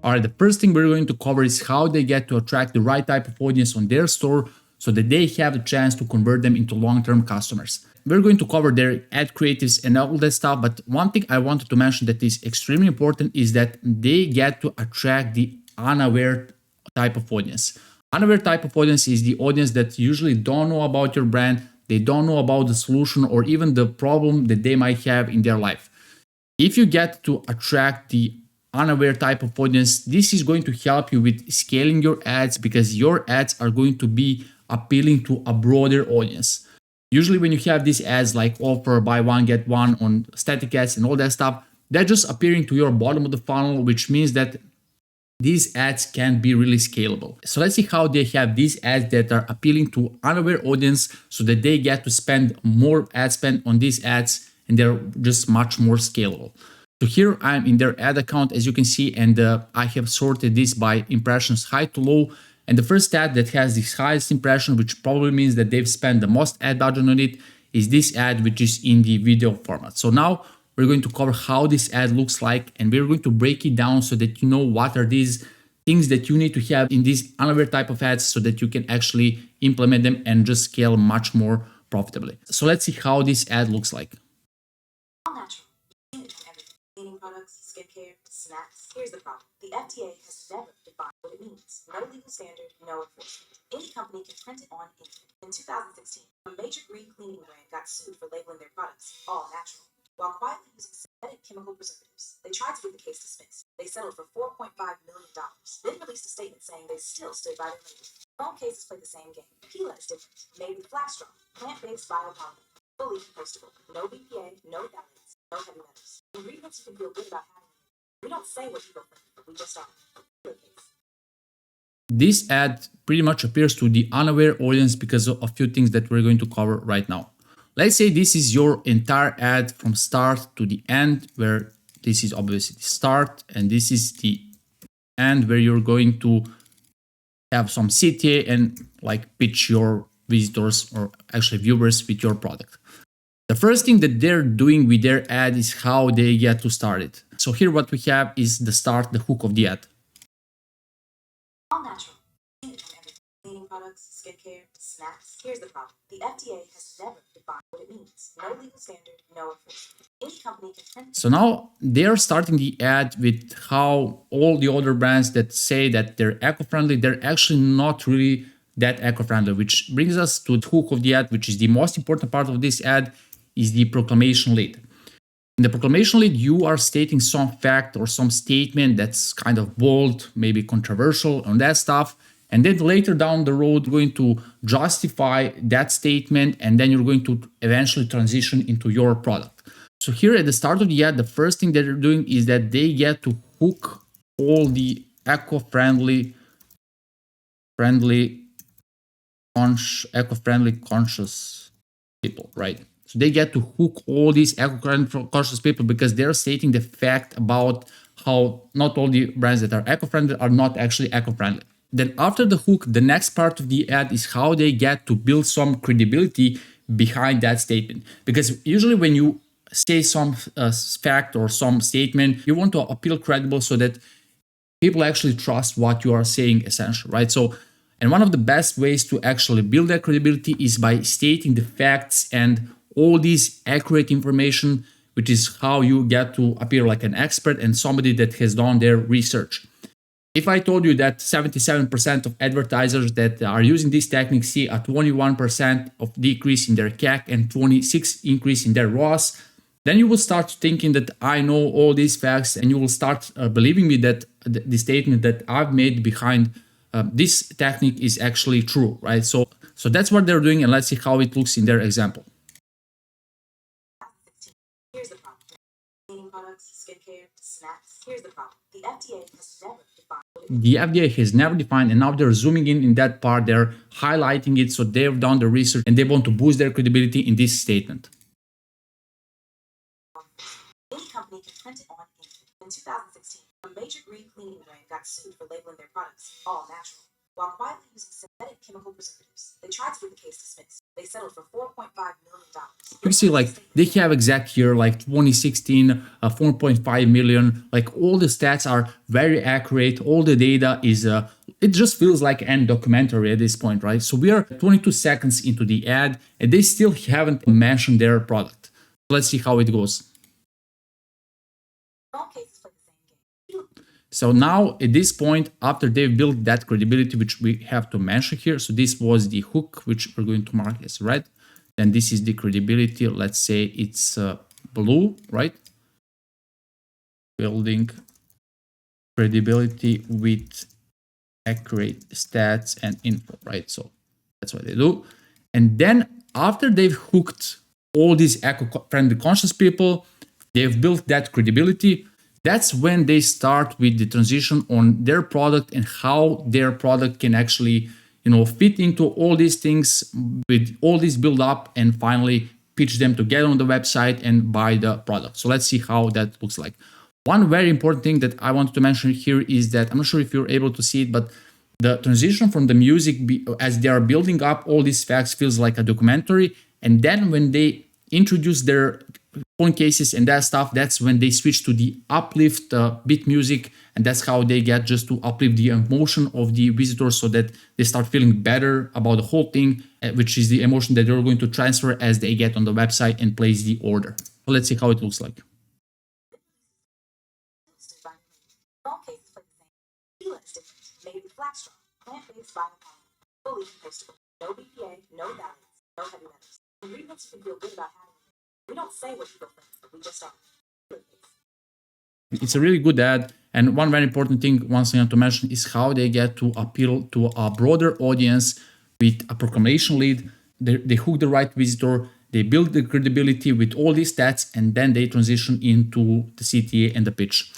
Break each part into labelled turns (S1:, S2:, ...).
S1: All right, the first thing we're going to cover is how they get to attract the right type of audience on their store so that they have the chance to convert them into long-term customers. We're going to cover their ad creatives and all that stuff, but one thing I wanted to mention that is extremely important is that they get to attract the unaware type of audience. Unaware type of audience is the audience that usually don't know about your brand, they don't know about the solution or even the problem that they might have in their life. If you get to attract the unaware type of audience, this is going to help you with scaling your ads because your ads are going to be appealing to a broader audience. Usually when you have these ads like offer, buy one, get one on static ads and all that stuff, they're just appearing to your bottom of the funnel, which means that these ads can be really scalable. So let's see how they have these ads that are appealing to unaware audience so that they get to spend more ad spend on these ads and they're just much more scalable. So here I'm in their ad account, as you can see, and I have sorted this by impressions high to low. And the first ad that has the highest impression, which probably means that they've spent the most ad budget on it, is this ad, which is in the video format. So now we're going to cover how this ad looks like, and we're going to break it down so that you know what are these things that you need to have in these unaware type of ads so that you can actually implement them and just scale much more profitably. So let's see how this ad looks like.
S2: All natural. Cleaning products, skincare, snacks. Here's the problem. The FDA has never defined what it means. No legal standard, no enforcement. Any company can print it on ink. In 2016, a major green cleaning brand got sued for labeling their products all natural, while quietly using synthetic chemical preservatives. They tried to get the case dismissed. They settled for $4.5 million, then released a statement saying they still stood by their label. Phone cases play the same game. Pila is different. Made with flax straw, plant-based biopolymer, fully compostable, no BPA, no phthalates, no heavy metals. Ingredients you can feel good about having. We don't say what you go for, but we just are.
S1: This ad pretty much appears to the unaware audience because of a few things that we're going to cover right now. Let's say this is your entire ad from start to the end, where this is obviously the start and this is the end where you're going to have some CTA and like pitch your visitors or actually viewers with your product. The first thing that they're doing with their ad is how they get to start it. So here what we have is the start, the hook of the ad.
S2: All natural. Cleaning products, skincare, snacks. Here's the problem. The FDA has never defined what it means. No legal standard, no enforcement. Any company can print.
S1: So now they're starting the ad with how all the other brands that say that they're eco-friendly, they're actually not really that eco-friendly, which brings us to the hook of the ad, which is the most important part of this ad, is the proclamation lead. In the proclamation lead, you are stating some fact or some statement that's kind of bold, maybe controversial on that stuff. And then later down the road, you're going to justify that statement, and then you're going to eventually transition into your product. So here at the start of the ad, the first thing that they're doing is that they get to hook all the eco-friendly conscious people, right? So they get to hook all these eco-friendly conscious people because they're stating the fact about how not all the brands that are eco-friendly are not actually eco-friendly. Then after the hook, the next part of the ad is how they get to build some credibility behind that statement. Because usually when you say some fact or some statement, you want to appeal credible so that people actually trust what you are saying essentially, right? So, and one of the best ways to actually build that credibility is by stating the facts and all these accurate information, which is how you get to appear like an expert and somebody that has done their research. If I told you that 77% of advertisers that are using this technique see a 21% of decrease in their CAC and 26% increase in their ROAS, then you will start thinking that I know all these facts and you will start believing me that the statement that I've made behind this technique is actually true, right? So that's what they're doing, and let's see how it looks in their example.
S2: Here's the problem. Cleaning products, skincare, snacks. Here's the problem. The FDA has never defined what it means.
S1: The FDA has never defined, and now they're zooming in that part. They're highlighting it, so they've done the research and they want to boost their credibility in this statement.
S2: Any company can print it on ink. In 2016, a major green cleaning brand got sued for labeling their products all natural, while quietly using synthetic chemical preservatives. They tried to get the case dismissed. They settled for $4.5 $1.5 million.
S1: You can see like they have exact year like 2016, 4.5 million. Like all the stats are very accurate. All the data is it just feels like an documentary at this point, right? So we are 22 seconds into the ad and they still haven't mentioned their product. Let's see how it goes.
S2: All cases play the same game.
S1: So now at this point, after they've built that credibility, which we have to mention here, so this was the hook, which we're going to mark as red. Then this is the credibility. Let's say it's blue, right? Building credibility with accurate stats and info, right? So that's what they do. And then after they've hooked all these eco-friendly conscious people, they've built that credibility. That's when they start with the transition on their product and how their product can actually, fit into all these things with all this build up and finally pitch them to get on the website and buy the product. So let's see how that looks like. One very important thing that I wanted to mention here is that I'm not sure if you're able to see it, but the transition from the music as they are building up all these facts feels like a documentary. And then when they introduce their phone cases and that stuff, that's when they switch to the uplift beat music, and that's how they get just to uplift the emotion of the visitors so that they start feeling better about the whole thing, which is the emotion that they're going to transfer as they get on the website and place the order. So let's see how it looks like.
S2: All cases play the same. Tequila is different. Made with black straw, plant-based biopolymer, fully compostable, no BPA, no phthalates, no heavy metals. Ingredients you can feel good about having. We don't say what people think, we just are.
S1: It's a really good ad. And one very important thing, once again, to mention is how they get to appeal to a broader audience with a proclamation lead. They hook the right visitor, they build the credibility with all these stats, and then they transition into the CTA and the pitch.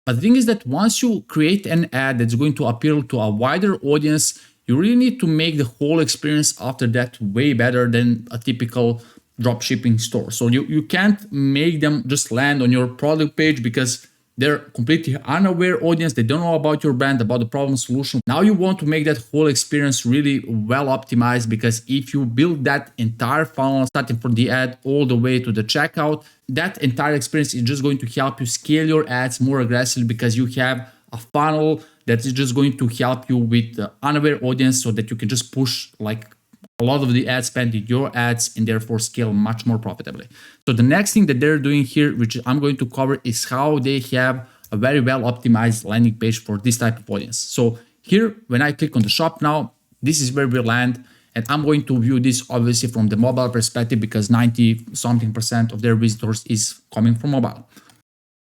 S1: But the thing is that once you create an ad that's going to appeal to a wider audience, you really need to make the whole experience after that way better than a typical dropshipping store. So you can't make them just land on your product page because they're completely unaware audience. They don't know about your brand, about the problem solution. Now you want to make that whole experience really well optimized, because if you build that entire funnel, starting from the ad all the way to the checkout, that entire experience is just going to help you scale your ads more aggressively, because you have a funnel that is just going to help you with the unaware audience so that you can just push like a lot of the ad spend in your ads and therefore scale much more profitably. So the next thing that they're doing here, which I'm going to cover, is how they have a very well optimized landing page for this type of audience. So here, when I click on the shop now, this is where we land. And I'm going to view this obviously from the mobile perspective, because 90% of their visitors is coming from mobile.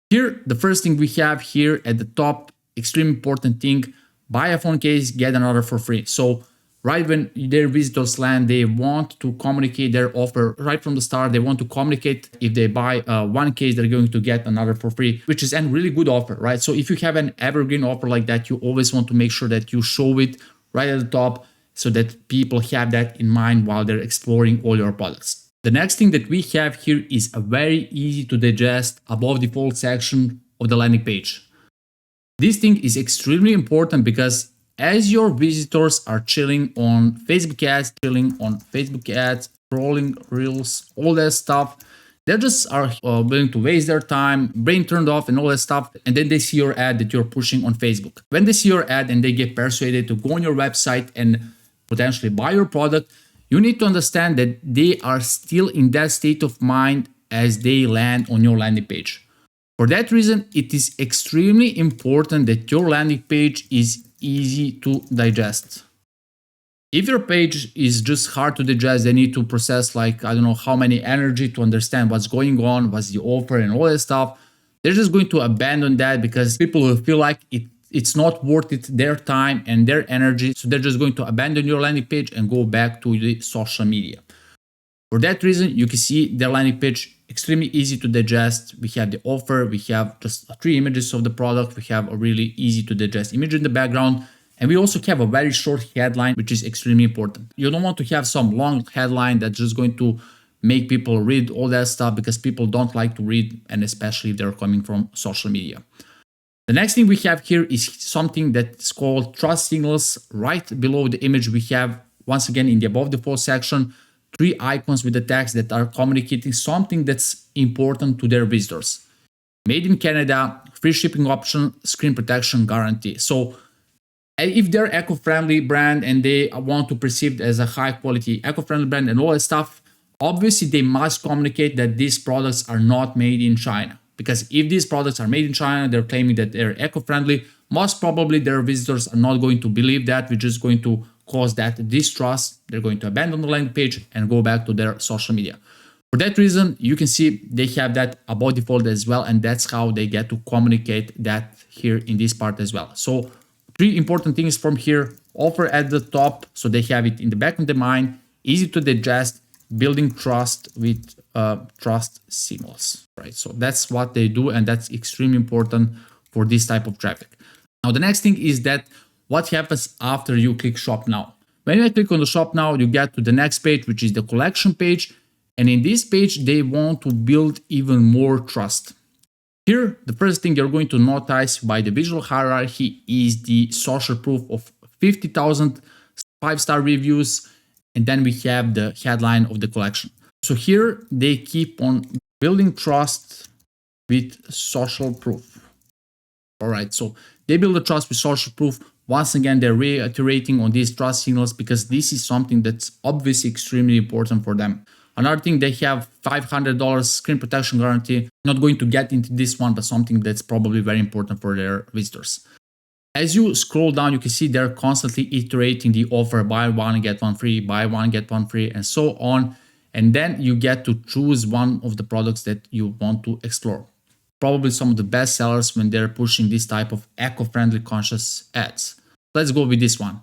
S1: Here, the first thing we have here at the top, extremely important thing, buy a phone case, get another for free. So right when their visitors land, they want to communicate their offer right from the start. They want to communicate if they buy one case, they're going to get another for free, which is a really good offer, right? So if you have an evergreen offer like that, you always want to make sure that you show it right at the top so that people have that in mind while they're exploring all your products. The next thing that we have here is a very easy to digest above the fold section of the landing page. This thing is extremely important because as your visitors are chilling on Facebook ads, scrolling reels, all that stuff, they just are willing to waste their time, brain turned off and all that stuff. And then they see your ad that you're pushing on Facebook. When they see your ad and they get persuaded to go on your website and potentially buy your product, you need to understand that they are still in that state of mind as they land on your landing page. For that reason, it is extremely important that your landing page is easy to digest. If your page is just hard to digest, they need to process like, I don't know how many energy to understand what's going on, what's the offer and all that stuff. They're just going to abandon that because people will feel like it's not worth it, their time and their energy. So they're just going to abandon your landing page and go back to the social media. For that reason, you can see the landing page extremely easy to digest. We have the offer, we have just 3 images of the product, we have a really easy to digest image in the background, and we also have a very short headline, which is extremely important. You don't want to have some long headline that's just going to make people read all that stuff, because people don't like to read, and especially if they're coming from social media. The next thing we have here is something that's called trust signals. Right below the image, we have, once again, in the above the fold section, three icons with the text that are communicating something that's important to their visitors. Made in Canada, free shipping option, screen protection guarantee. So if they're eco-friendly brand and they want to perceive as a high quality eco-friendly brand and all that stuff, obviously they must communicate that these products are not made in China. Because if these products are made in China, they're claiming that they're eco-friendly, most probably their visitors are not going to believe that, which is going to cause that distrust. They're going to abandon the landing page and go back to their social media. For that reason, you can see they have that above default as well, and that's how they get to communicate that here in this part as well. So three important things from here: offer at the top, so they have it in the back of the mind, easy to digest, building trust with trust signals, right? So that's what they do, and that's extremely important for this type of traffic. Now, the next thing is that what happens after you click shop now. When you click on the shop now, you get to the next page, which is the collection page. And in this page, they want to build even more trust. Here, the first thing you're going to notice by the visual hierarchy is the social proof of 50,000 5-star reviews. And then we have the headline of the collection. So here they keep on building trust with social proof. All right, so they build the trust with social proof. Once again, they're reiterating on these trust signals because this is something that's obviously extremely important for them. Another thing, they have $500 screen protection guarantee. Not going to get into this one, but something that's probably very important for their visitors. As you scroll down, you can see they're constantly iterating the offer: buy one, get one free, buy one, get one free, and so on. And then you get to choose one of the products that you want to explore. Probably some of the best sellers when they're pushing this type of eco-friendly conscious ads. Let's go with this one.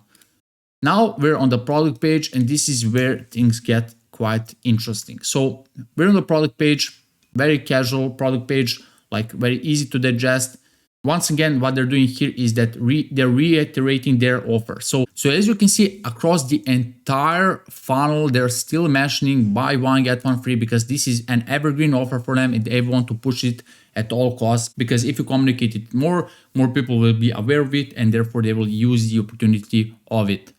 S1: Now we're on the product page, and this is where things get quite interesting. So we're on the product page, very casual product page, like very easy to digest. Once again, what they're doing here is that they're reiterating their offer. So as you can see, across the entire funnel, they're still mentioning buy one, get one free, because this is an evergreen offer for them and they want to push it at all costs. Because if you communicate it more people will be aware of it, and therefore they will use the opportunity of it.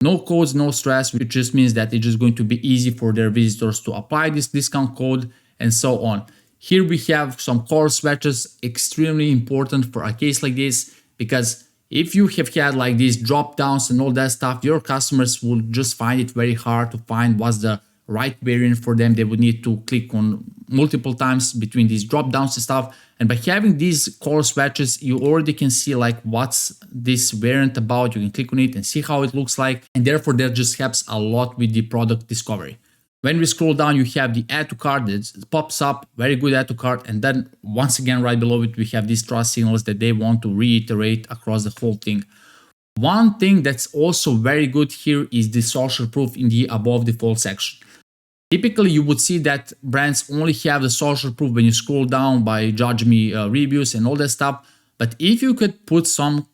S1: No codes, no stress, which just means that it's just going to be easy for their visitors to apply this discount code and so on. Here we have some color swatches, extremely important for a case like this, because if you have had like these drop downs and all that stuff, your customers will just find it very hard to find what's the right variant for them. They would need to click on multiple times between these drop downs and stuff. And by having these color swatches, you already can see like what's this variant about. You can click on it and see how it looks like. And therefore that just helps a lot with the product discovery. When we scroll down, you have the add to cart that pops up, very good add to cart. And then once again, right below it, we have these trust signals that they want to reiterate across the whole thing. One thing that's also very good here is the social proof in the above default section. Typically, you would see that brands only have the social proof when you scroll down by Judge Me reviews and all that stuff. But if you could put some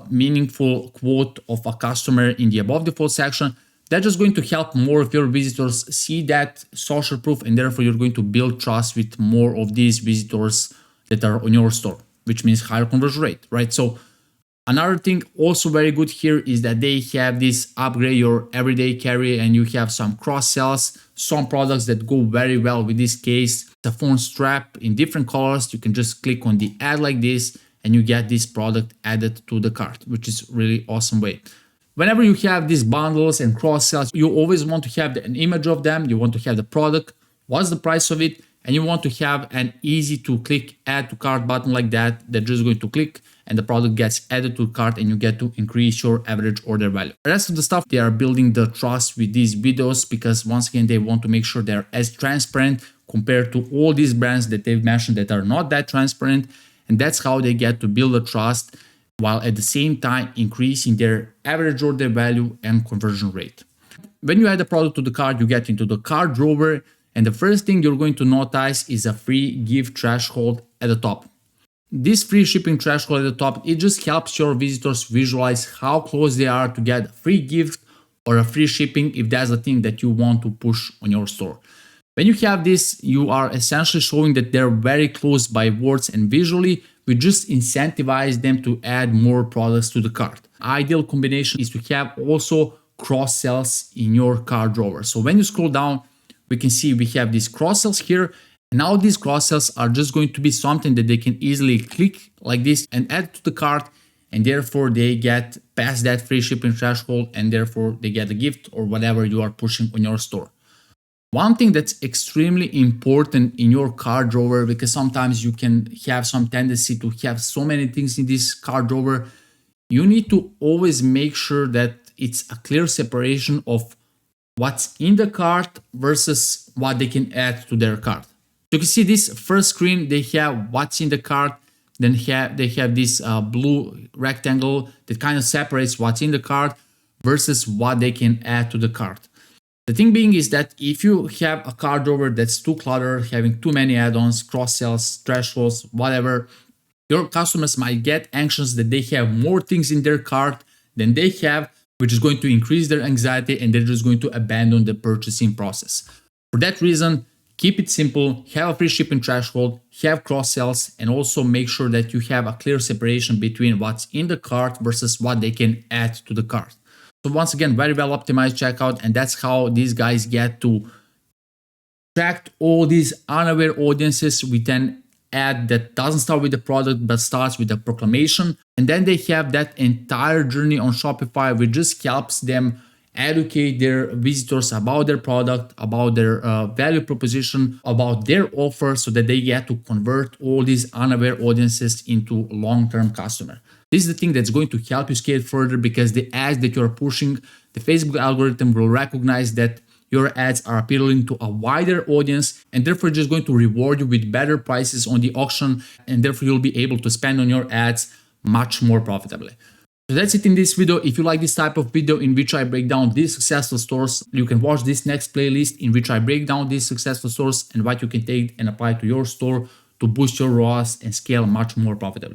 S1: meaningful quote of a customer in the above default section, that's just going to help more of your visitors see that social proof, and therefore you're going to build trust with more of these visitors that are on your store, which means higher conversion rate, right? So another thing also very good here is that they have this upgrade your everyday carry, and you have some cross sells, some products that go very well with this case. The phone strap in different colors. You can just click on the ad like this and you get this product added to the cart, which is really awesome way. Whenever you have these bundles and cross sells, you always want to have an image of them. You want to have the product, what's the price of it, and you want to have an easy to click add to cart button like that. They're just going to click and the product gets added to the cart and you get to increase your average order value. The rest of the stuff, they are building the trust with these videos because once again, they want to make sure they're as transparent compared to all these brands that they've mentioned that are not that transparent. And that's how they get to build the trust, while at the same time increasing their average order value and conversion rate. When you add the product to the cart, you get into the cart drawer, and the first thing you're going to notice is a free gift threshold at the top. This free shipping threshold at the top, it just helps your visitors visualize how close they are to get a free gift or a free shipping if that's the thing that you want to push on your store. When you have this, you are essentially showing that they're very close by words and visually. We just incentivize them to add more products to the cart. Ideal combination is to have also cross sells in your cart drawer. So when you scroll down, we can see we have these cross sells here. And now these cross sells are just going to be something that they can easily click like this and add to the cart. And therefore they get past that free shipping threshold, and therefore they get a gift or whatever you are pushing on your store. One thing that's extremely important in your cart drawer, because sometimes you can have some tendency to have so many things in this cart drawer, you need to always make sure that it's a clear separation of what's in the cart versus what they can add to their cart. So you can see this first screen, they have what's in the cart, then they have this blue rectangle that kind of separates what's in the cart versus what they can add to the cart. The thing being is that if you have a cart drawer that's too cluttered, having too many add-ons, cross-sells, thresholds, whatever, your customers might get anxious that they have more things in their cart than they have, which is going to increase their anxiety, and they're just going to abandon the purchasing process. For that reason, keep it simple, have a free shipping threshold, have cross-sells, and also make sure that you have a clear separation between what's in the cart versus what they can add to the cart. So once again, very well optimized checkout, and that's how these guys get to attract all these unaware audiences with an ad that doesn't start with the product but starts with a proclamation. And then they have that entire journey on Shopify, which just helps them educate their visitors about their product, about their value proposition, about their offer, so that they get to convert all these unaware audiences into long-term customer. This is the thing that's going to help you scale further, because the ads that you're pushing, the Facebook algorithm will recognize that your ads are appealing to a wider audience, and therefore just going to reward you with better prices on the auction, and therefore you'll be able to spend on your ads much more profitably. So that's it in this video. If you like this type of video in which I break down these successful stores, you can watch this next playlist in which I break down these successful stores and what you can take and apply to your store to boost your ROAS and scale much more profitably.